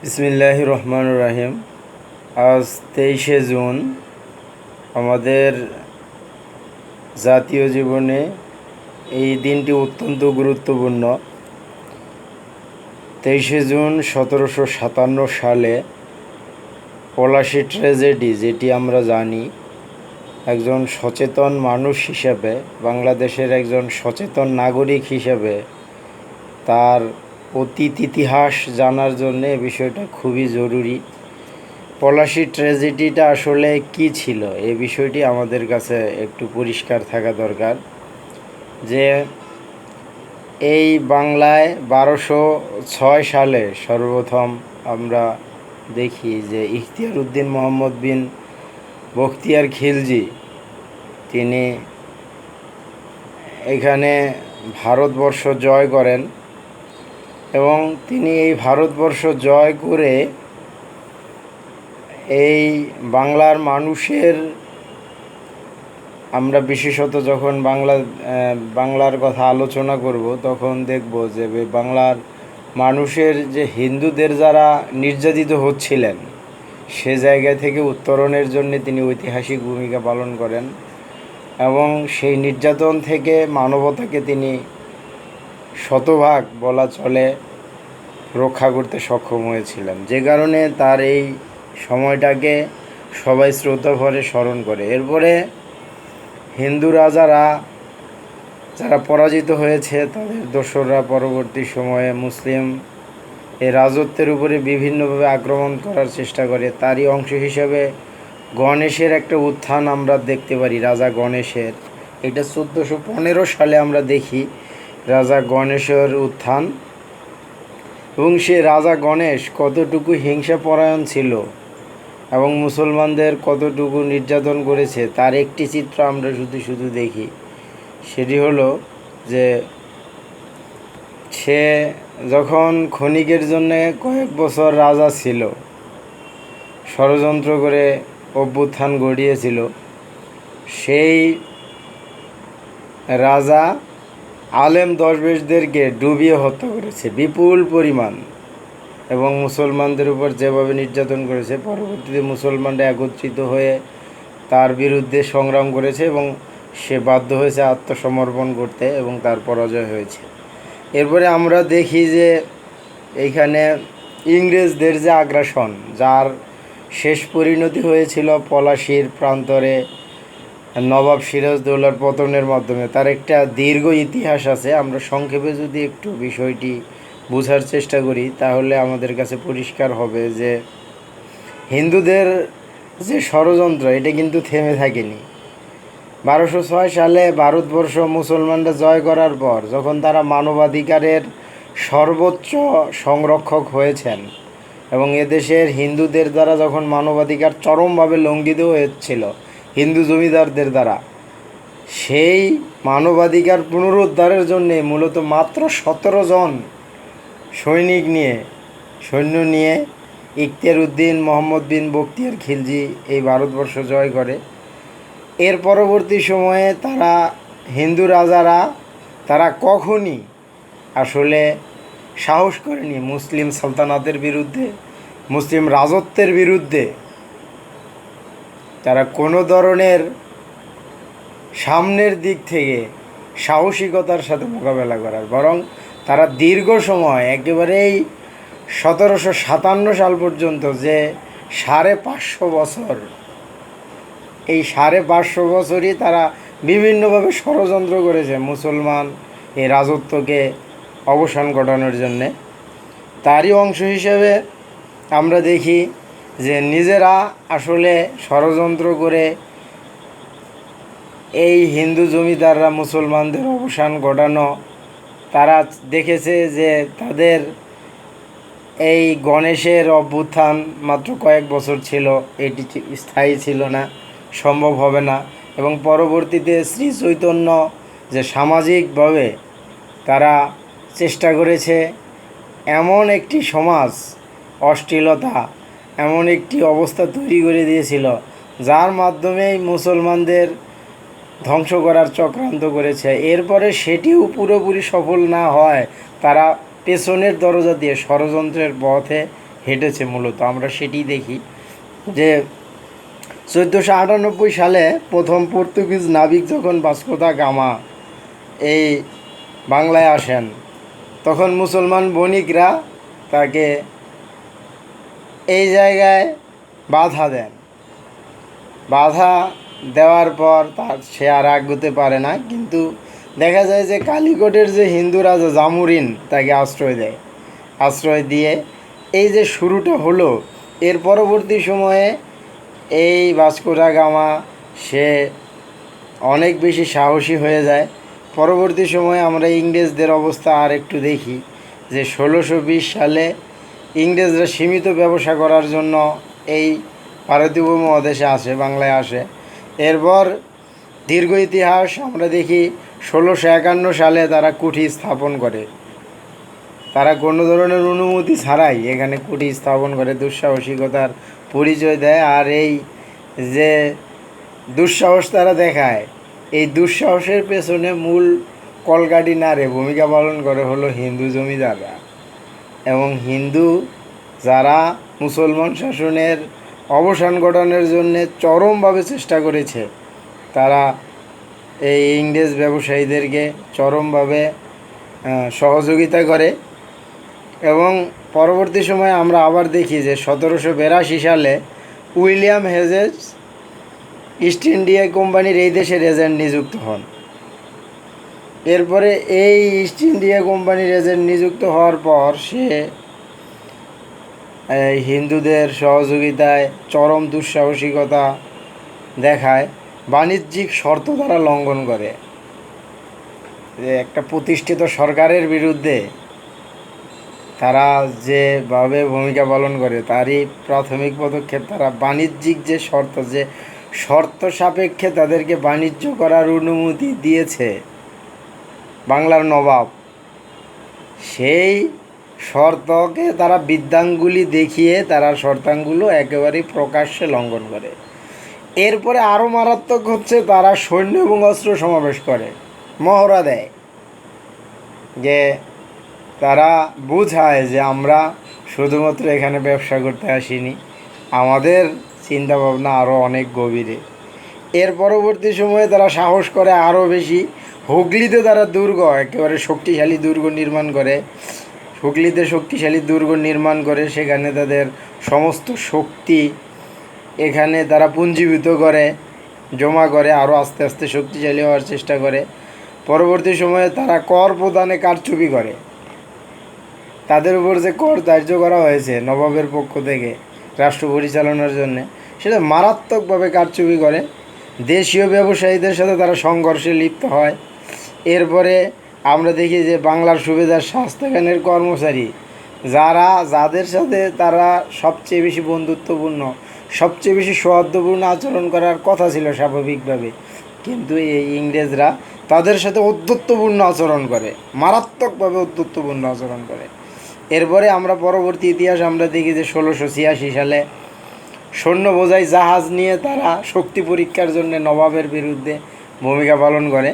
বিসমিল্লাহির রহমানির রহিম। আজ 23শে জুন। আমাদের জাতীয় জীবনে এই দিনটি অত্যন্ত গুরুত্বপূর্ণ। 23শে জুন 1757 সালে পলাশী ট্র্যাজেডি, যেটি আমরা জানি, একজন সচেতন মানুষ হিসেবে, বাংলাদেশের একজন সচেতন নাগরিক হিসেবে তার অতীত ইতিহাস জানার জন্যে এ বিষয়টা খুবই জরুরি। পলাশী ট্র্যাজেডিটা আসলে কি ছিল, এই বিষয়টি আমাদের কাছে একটু পরিষ্কার থাকা দরকার। যে এই বাংলায় 1206 সালে সর্বপ্রথম আমরা দেখি যে ইখতিয়ার উদ্দিন মোহাম্মদ বিন বখতিয়ার খিলজি তিনি এখানে ভারতবর্ষ জয় করেন এবং তিনি এই ভারতবর্ষ জয় করে এই বাংলার মানুষের, আমরা বিশেষত যখন বাংলার কথা আলোচনা করব তখন দেখব যে বাংলার মানুষের যে হিন্দুদের যারা নির্যাতিত হচ্ছিলেন সে জায়গা থেকে উত্তরণের জন্য তিনি ঐতিহাসিক ভূমিকা পালন করেন এবং সেই নির্যাতন থেকে মানবতাকে তিনি শতভাগ বলা চলে রক্ষা করতে সক্ষম হয়েছিলেন, যে কারণে তার এই সময়টাকে সবাই শ্রদ্ধা ভরে স্মরণ করে। এরপরে হিন্দু রাজারা যারা পরাজিত হয়েছে তাদের দোসররা পরবর্তী সময়ে মুসলিম এই রাজত্বের উপরে বিভিন্নভাবে আক্রমণ করার চেষ্টা করে। তারই অংশ হিসেবে গণেশের একটা উত্থান আমরা দেখতে পারি, রাজা গণেশের। এটা 1415 সালে আমরা দেখি রাজা গণেশের উত্থান, এবং সে রাজা গণেশ কতটুকু হিংসাপরায়ণ ছিল এবং মুসলমানদের কতটুকু নির্যাতন করেছে তার একটি চিত্র আমরা শুধু দেখি। সেটি হলো যে সে যখন ক্ষণিকের জন্যে কয়েক বছর রাজা ছিল, ষড়যন্ত্র করে অভ্যুত্থান ঘটিয়েছিল, সেই রাজা আলেম দরবেশদেরকে ডুবিয়ে হত্যা করেছে বিপুল পরিমাণ, এবং মুসলমানদের উপর যেভাবে নির্যাতন করেছে, পরবর্তীতে মুসলমানরা একত্রিত হয়ে তার বিরুদ্ধে সংগ্রাম করেছে এবং সে বাধ্য হয়েছে আত্মসমর্পণ করতে এবং তার পরাজয় হয়েছে। এরপরে আমরা দেখি যে এইখানে ইংরেজদের যে আগ্রাসন, যার শেষ পরিণতি হয়েছিল পলাশীর প্রান্তরে নবাব সিরাজদৌল্লার পতনের মাধ্যমে। তার একটা দীর্ঘ ইতিহাস আছে। আমরা সংক্ষেপে যদি একটু বিষয়টি বোঝার চেষ্টা করি তাহলে আমাদের কাছে পরিষ্কার হবে যে হিন্দুদের যে ষড়যন্ত্র এটা কিন্তু থেমে থাকেনি। 1206 সালে ভারতবর্ষ মুসলমানরা জয় করার পর যখন তারা মানবাধিকারের সর্বোচ্চ সংরক্ষক হয়েছেন এবং এদেশের হিন্দুদের দ্বারা যখন মানবাধিকার চরমভাবে লঙ্ঘিত হয়েছিল হিন্দু জমিদারদের দ্বারা, সেই মানবাধিকার পুনরুদ্ধারের জন্যে মূলত মাত্র 17 জন সৈন্য নিয়ে ইখতিয়ার উদ্দিন মোহাম্মদ বিন বখতিয়ার খিলজি এই ভারতবর্ষ জয় করে। এর পরবর্তী সময়ে তারা হিন্দু রাজারা তারা কখনই আসলে সাহস করেনি মুসলিম সালতানাতের বিরুদ্ধে, মুসলিম রাজত্বের বিরুদ্ধে তারা কোনো ধরনের সামনের দিক থেকে সাহসিকতার সাথে মোকাবেলা করার, বরং তারা দীর্ঘ সময় একেবারেই 1757 সাল পর্যন্ত যে 550 বছর, এই 550 বছরই তারা বিভিন্নভাবে ষড়যন্ত্র করেছে মুসলমান এই রাজত্বকে অবসান ঘটানোর জন্যে। তারই অংশ হিসেবে আমরা দেখি যে নিজেরা আসলে ষড়যন্ত্র করে এই হিন্দু জমিদাররা মুসলমানদের অবসান ঘটানো, তারা দেখেছে যে তাদের এই গণেশের অভ্যুত্থান মাত্র কয়েক বছর ছিল, এটি স্থায়ী ছিল না, সম্ভব হবে না, এবং পরবর্তীতে শ্রী চৈতন্য যে সামাজিকভাবে তারা চেষ্টা করেছে এমন একটি সমাজ, অশ্লীলতা এমন একটি অবস্থা তৈরি করে দিয়েছিল যার মাধ্যমেই মুসলমানদের ধ্বংস করার চক্রান্ত করেছে। এরপরে সেটিও পুরোপুরি সফল না হয় তারা পেছনের দরজা দিয়ে ষড়যন্ত্রের পথে হেঁটেছে মূলত আমরা সেটি দেখি যে 1498 সালে প্রথম পর্তুগিজ নাবিক যখন ভাস্কো দা গামা এই বাংলায় আসেন, তখন মুসলমান বণিকরা তাকে এই জায়গায় বাধা দেন। বাধা দেওয়ার পর সে আর আগাতে পারে না, কিন্তু দেখা যায় যে কালিকটের যে হিন্দু রাজা জামুরিন তাকে আশ্রয় দেয়। আশ্রয় দিয়ে এই যে শুরুটা হলো, এর পরবর্তী সময়ে এই ভাস্কো দা গামা সে অনেক বেশি সাহসী হয়ে যায়। পরবর্তী সময়ে আমরা ইংরেজদের অবস্থা আর একটু দেখি যে 1620 সালে ইংরেজরা সীমিত ব্যবসা করার জন্য এই ভারতীয় উপমহাদেশে আসে, বাংলায় আসে। এরপর দীর্ঘ ইতিহাস আমরা দেখি 1651 সালে তারা কুঠি স্থাপন করে। তারা কোনো ধরনের অনুমতি ছাড়াই এখানে কুঠি স্থাপন করে, দুঃসাহসিকতার পরিচয় দেয়। আর এই যে দুঃসাহস তারা দেখায়, এই দুঃসাহসের পেছনে মূল কলকাঠি নাড়ে ভূমিকা পালন করে হলো হিন্দু জমিদাররা এবং হিন্দু যারা মুসলমান শাসনের অবসান ঘটানোর জন্য চরমভাবে চেষ্টা করেছে। তারা এই ইংরেজ ব্যবসায়ীদেরকে চরমভাবে সহযোগিতা করে। এবং পরবর্তী সময়ে আমরা আবার দেখি যে 1782 সালে উইলিয়াম হেজেস ইস্ট ইন্ডিয়া কোম্পানির এই দেশের এজেন্ট নিযুক্ত হন। এরপরে এই ইস্ট ইন্ডিয়া কোম্পানির এজেন্ট নিযুক্ত হওয়ার পর সে হিন্দুদের সহযোগিতায় চরম দুঃসাহসিকতা দেখায়, বাণিজ্যিক শর্ত তারা লঙ্ঘন করে। যে একটা প্রতিষ্ঠিত সরকারের বিরুদ্ধে তারা যেভাবে ভূমিকা পালন করে, তারই প্রাথমিক পদক্ষেপ তারা বাণিজ্যিক যে শর্ত সাপেক্ষে তাদেরকে বাণিজ্য করার অনুমতি দিয়েছে বাংলার নবাব, সেই শর্তকে তারা বিদ্যাঙ্গুলি দেখিয়ে তারা শর্তাঙ্গুলো একেবারেই প্রকাশ্যে লঙ্ঘন করে। এরপরে আরও মারাত্মক হচ্ছে তারা সৈন্য এবং অস্ত্র সমাবেশ করে, মহড়া দেয়, যে তারা বোঝায় যে আমরা শুধুমাত্র এখানে ব্যবসা করতে আসিনি, আমাদের চিন্তাভাবনা আরও অনেক গভীরে। এর পরবর্তী সময়ে তারা সাহস করে আরও বেশি। হুগলিতে তারা দুর্গ, একেবারে শক্তিশালী দুর্গ নির্মাণ করে। হুগলিতে শক্তিশালী দুর্গ নির্মাণ করে সেখানে তাদের সমস্ত শক্তি এখানে তারা পুঞ্জীভূত করে, জমা করে, আরও আস্তে আস্তে শক্তিশালী হওয়ার চেষ্টা করে। পরবর্তী সময়ে তারা কর প্রদানে কারচুপি করে। তাদের উপর যে কর ধার্য করা হয়েছে নবাবের পক্ষ থেকে রাষ্ট্র পরিচালনার জন্য, সেটা মারাত্মকভাবে কারচুপি করে। দেশীয় ব্যবসায়ীদের সাথে তারা সংঘর্ষে লিপ্ত হয়। এরপরে আমরা দেখি যে বাংলার সুবেদার শায়েস্তা খানের কর্মচারী যাদের সাথে তারা সবচেয়ে বেশি বন্ধুত্বপূর্ণ, সবচেয়ে বেশি সৌহার্দ্যপূর্ণ আচরণ করার কথা ছিল স্বাভাবিকভাবে, কিন্তু এই ইংরেজরা তাদের সাথে অধ্যত্বপূর্ণ আচরণ করে, মারাত্মকভাবে অধ্যত্বপূর্ণ আচরণ করে। এরপরে আমরা পরবর্তী ইতিহাস আমরা দেখি যে 1686 সালে সৈন্য বোঝাই জাহাজ নিয়ে তারা শক্তি পরীক্ষার জন্য নবাবের বিরুদ্ধে ভূমিকা পালন করে।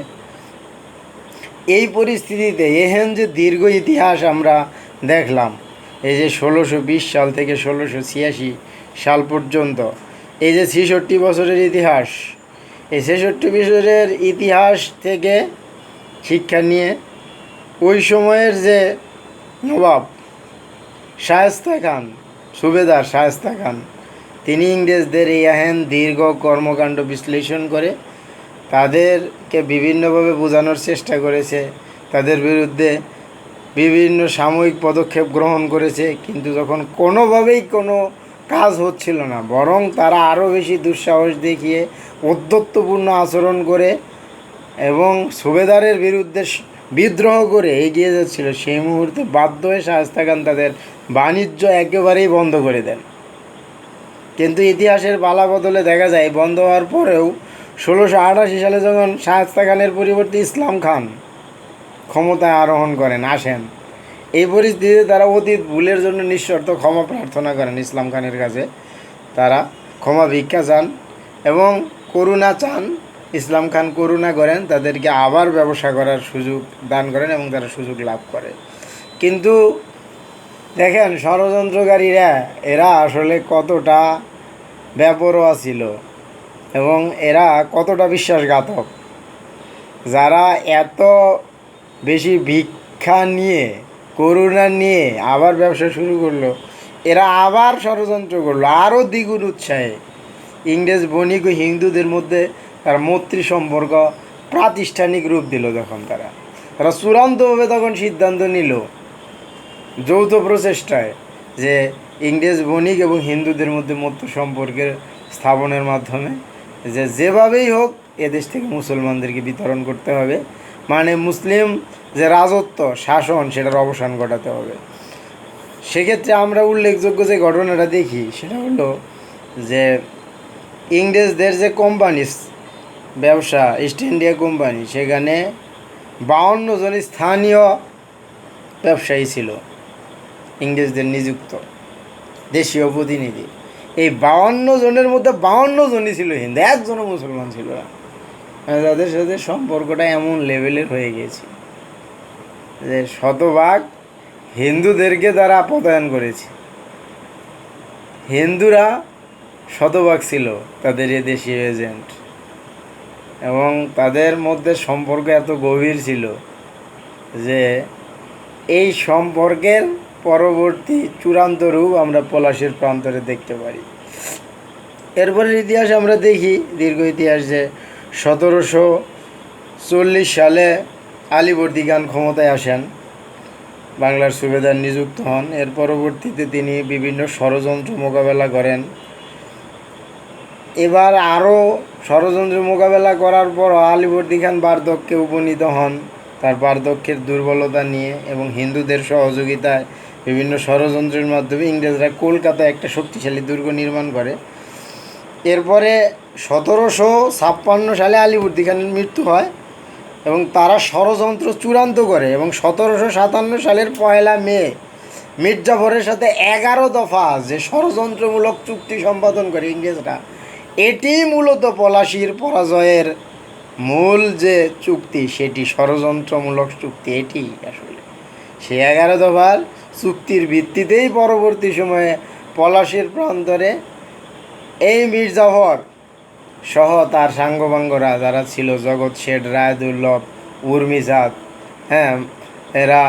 এই পরিস্থিতিতে এহেন যে দীর্ঘ ইতিহাস আমরা দেখলাম, এই যে 1620 সাল থেকে 1686 সাল পর্যন্ত, এই যে 66 বছরের ইতিহাস, এই 66 বছরের ইতিহাস থেকে শিক্ষা নিয়ে ওই সময়ের যে নবাব শায়েস্তা খান, সুবেদার শায়েস্তা খান, তিনি ইংরেজদের এই এহেন দীর্ঘ কর্মকাণ্ড বিশ্লেষণ করে তাদেরকে বিভিন্নভাবে বোঝানোর চেষ্টা করেছে, তাদের বিরুদ্ধে বিভিন্ন সাময়িক পদক্ষেপ গ্রহণ করেছে। কিন্তু যখন কোনোভাবেই কোনো কাজ হচ্ছিল না, বরং তারা আরও বেশি দুঃসাহস দেখিয়ে অধ্যত্বপূর্ণ আচরণ করে এবং সুবেদারের বিরুদ্ধে বিদ্রোহ করে এগিয়ে যাচ্ছিল, সেই মুহূর্তে বাধ্য হয়ে শায়েস্তা খান তাদের বাণিজ্য একেবারেই বন্ধ করে দেন। কিন্তু ইতিহাসের পালা বদলে দেখা যায় বন্ধ হওয়ার পরেও 1688 সালে যখন শায়েস্তা খানের পরিবর্তে ইসলাম খান ক্ষমতায় আরোহণ করেন, আসেন, এই পরিস্থিতিতে তারা অতীত ভুলের জন্য নিঃশর্ত ক্ষমা প্রার্থনা করেন ইসলাম খানের কাছে। তারা ক্ষমা ভিক্ষা চান এবং করুণা চান। ইসলাম খান করুণা করেন, তাদেরকে আবার ব্যবসা করার সুযোগ দান করেন এবং তারা সুযোগ লাভ করে। কিন্তু দেখেন ষড়যন্ত্রকারীরা এরা আসলে কতটা বেপরোয়া ছিল এবং এরা কতটা বিশ্বাসঘাতক। যারা এত বেশি ভিক্ষা নিয়ে করুণা নিয়ে আবার ব্যবসা শুরু করলো, এরা আবার ষড়যন্ত্র করলো আরও দ্বিগুণ উৎসাহে। ইংরেজ বণিক ও হিন্দুদের মধ্যে তারা মৈত্রী সম্পর্ক প্রাতিষ্ঠানিক রূপ দিল। যখন তারা চূড়ান্তভাবে তখন সিদ্ধান্ত নিল যৌথ প্রচেষ্টায় যে ইংরেজ বণিক এবং হিন্দুদের মধ্যে মৈত্রী সম্পর্কের স্থাপনের মাধ্যমে যেভাবেই হোক এদেশ থেকে মুসলমানদেরকে বিতরণ করতে হবে, মানে মুসলিম যে রাজত্ব শাসন সেটার অবসান ঘটাতে হবে। সেক্ষেত্রে আমরা উল্লেখযোগ্য যে ঘটনাটা দেখি সেটা হলো যে ইংরেজদের যে কোম্পানি ব্যবসা ইস্ট ইন্ডিয়া কোম্পানি, সেখানে 52 জন স্থানীয় ব্যবসায়ী ছিল ইংরেজদের নিযুক্ত দেশীয় প্রতিনিধি। এই 52 জনের মধ্যে 52 জনই ছিল হিন্দু, একজনও মুসলমান ছিল না। যাদের সাথে সম্পর্কটা এমন লেভেলের হয়ে গিয়েছে যে শতভাগ হিন্দুদেরকে তারা পদায়ন করেছে। হিন্দুরা শতভাগ ছিল তাদের এ দেশীয় এজেন্ট, এবং তাদের মধ্যে সম্পর্ক এত গভীর ছিল যে এই সম্পর্কের পরবর্তী চূড়ান্ত রূপ আমরা পলাশীর প্রান্তরে দেখতে পারি। এরপরের ইতিহাস আমরা দেখি, দীর্ঘ ইতিহাস, যে 1740 সালে আলীবর্দী খান ক্ষমতায় আসেন, বাংলার সুবেদার নিযুক্ত হন। এর পরবর্তীতে তিনি বিভিন্ন ষড়যন্ত্র মোকাবেলা করেন। এবার আরও ষড়যন্ত্র মোকাবেলা করার পর আলীবর্দী খান বার্ধক্যে উপনীত হন। তার বার্ধক্যের দুর্বলতা নিয়ে এবং হিন্দুদের সহযোগিতায় বিভিন্ন ষড়যন্ত্রের মাধ্যমে ইংরেজরা কলকাতায় একটা শক্তিশালী দুর্গ নির্মাণ করে। এরপরে 1756 সালে আলীবর্দী খানের মৃত্যু হয় এবং তারা ষড়যন্ত্র চূড়ান্ত করে এবং 1757 সালের 1 মে মির্জাফরের সাথে 11 দফা যে ষড়যন্ত্রমূলক চুক্তি সম্পাদন করে ইংরেজরা, এটি মূলত পলাশীর পরাজয়ের মূল যে চুক্তি, সেটি ষড়যন্ত্রমূলক চুক্তি। এটি আসলে সেই 11 দফার চুক্তির ভিত্তিতেই পরবর্তী সময়ে পলাশীর প্রান্তরে এই মির্জাফর সহ তার সাঙ্গপাঙ্গরা যারা ছিল, জগৎ শেঠ, রায়দুল্লভ, উর্মিচাঁদ, এরা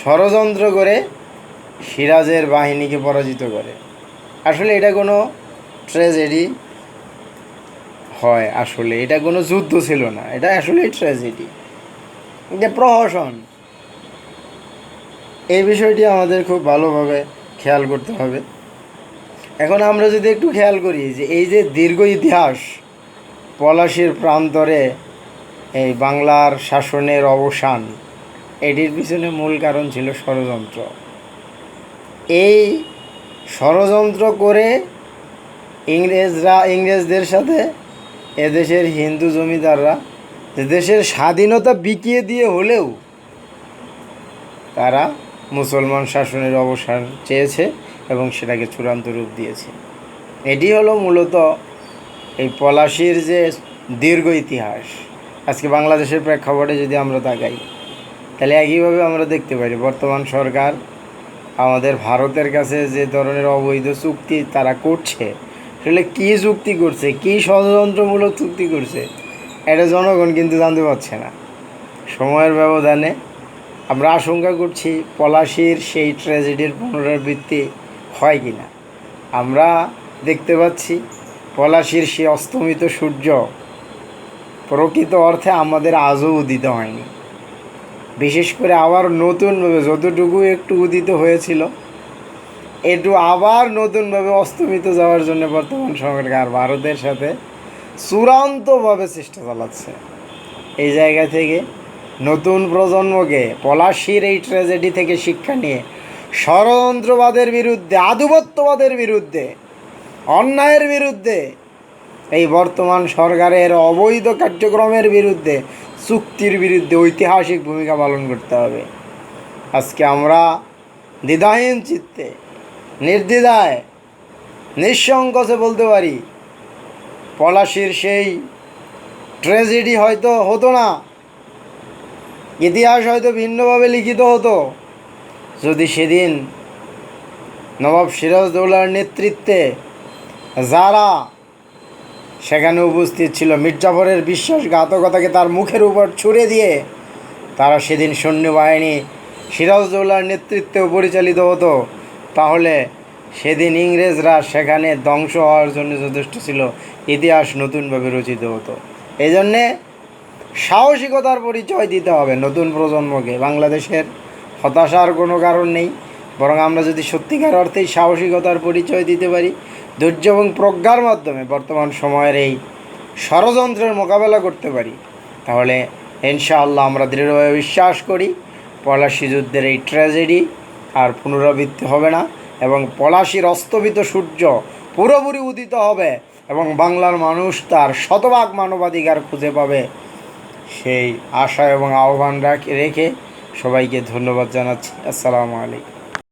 ষড়যন্ত্র করে সিরাজের বাহিনীকে পরাজিত করে। আসলে এটা কোনো ট্র্যাজেডি হয়, আসলে এটা কোনো যুদ্ধ ছিল না, এটা আসলে ট্র্যাজেডি, এটা প্রহসন। এই বিষয়টি আমাদের খুব ভালোভাবে খেয়াল করতে হবে। এখন আমরা যদি একটু খেয়াল করি যে এই যে দীর্ঘ ইতিহাস, পলাশীর প্রান্তরে এই বাংলার শাসনের অবসান, এটির পিছনে মূল কারণ ছিল ষড়যন্ত্র। এই ষড়যন্ত্র করে ইংরেজদের সাথে এদেশের হিন্দু জমিদাররা দেশের স্বাধীনতা বিকিয়ে দিয়ে হলেও তারা মুসলমান শাসনের অবসান চেয়েছে এবং সেটাকে চূড়ান্ত রূপ দিয়েছে। এটি হলো মূলত এই পলাশীর যে দীর্ঘ ইতিহাস। আজকে বাংলাদেশের প্রেক্ষাপটে যদি আমরা তাকাই, তাহলে একইভাবে আমরা দেখতে পারি বর্তমান সরকার আমাদের ভারতের কাছে যে ধরনের অবৈধ চুক্তি তারা করছে, আসলে কী চুক্তি করছে, কী ষড়যন্ত্রমূলক চুক্তি করছে, এটা জনগণ কিন্তু জানতে পারছে না। সময়ের ব্যবধানে আমরা আশঙ্কা করছি পলাশীর সেই ট্র্যাজেডির পুনরাবৃত্তি হয় কি না। আমরা দেখতে পাচ্ছি পলাশীর সেই অস্তমিত সূর্য প্রকৃত অর্থে আমাদের আজও উদিত হয়নি। বিশেষ করে আবার নতুনভাবে যতটুকু একটু উদিত হয়েছিল, একটু আবার নতুনভাবে অস্তমিত যাওয়ার জন্য বর্তমান সরকার ভারতের সাথে চূড়ান্তভাবে চেষ্টা চালাচ্ছে। এই জায়গা থেকে নতুন প্রজন্মকে পলাশীর এই ট্র্যাজেডি থেকে শিক্ষা নিয়ে ষড়যন্ত্রবাদের বিরুদ্ধে, আধিপত্যবাদের বিরুদ্ধে, অন্যায়ের বিরুদ্ধে, এই বর্তমান সরকারের অবৈধ কার্যক্রমের বিরুদ্ধে, চুক্তির বিরুদ্ধে ঐতিহাসিক ভূমিকা পালন করতে হবে। আজকে আমরা দ্বিধাহীন চিত্তে, নির্দ্বিধায়, নিঃসংকোচে বলতে পারি পলাশীর সেই ট্র্যাজেডি হয়তো হতো না, ইতিহাস হয়তো ভিন্নভাবে লিখিত হতো যদি সেদিন নবাব সিরাজদৌল্লার নেতৃত্বে যারা সেখানে উপস্থিত ছিল, মির্জাফরের বিশ্বাসঘাতকতাকে তার মুখের উপর ছুড়ে দিয়ে তারা সেদিন সৈন্যবাহিনী সিরাজদৌল্লার নেতৃত্বেও পরিচালিত হতো, তাহলে সেদিন ইংরেজরা সেখানে ধ্বংস হওয়ার জন্য যথেষ্ট ছিল, ইতিহাস নতুনভাবে রচিত হতো। এই জন্যে সাহসিকতার পরিচয় দিতে হবে নতুন প্রজন্মকে। বাংলাদেশের হতাশার কোনো কারণ নেই, বরং আমরা যদি সত্যিকার অর্থেই সাহসিকতার পরিচয় দিতে পারি, ধৈর্য এবং প্রজ্ঞার মাধ্যমে বর্তমান সময়ের এই ষড়যন্ত্রের মোকাবেলা করতে পারি, তাহলে ইনশাআল্লাহ আমরা দৃঢ়ভাবে বিশ্বাস করি পলাশী যুদ্ধের এই ট্র্যাজেডি আর পুনরাবৃত্তি হবে না, এবং পলাশীর অস্তমিত সূর্য পুরোপুরি উদিত হবে এবং বাংলার মানুষ তার শতভাগ মানবাধিকার খুঁজে পাবে। সেই আশা এবং আহ্বান রেখে সবাইকে ধন্যবাদ জানাচ্ছি। আসসালামু আলাইকুম।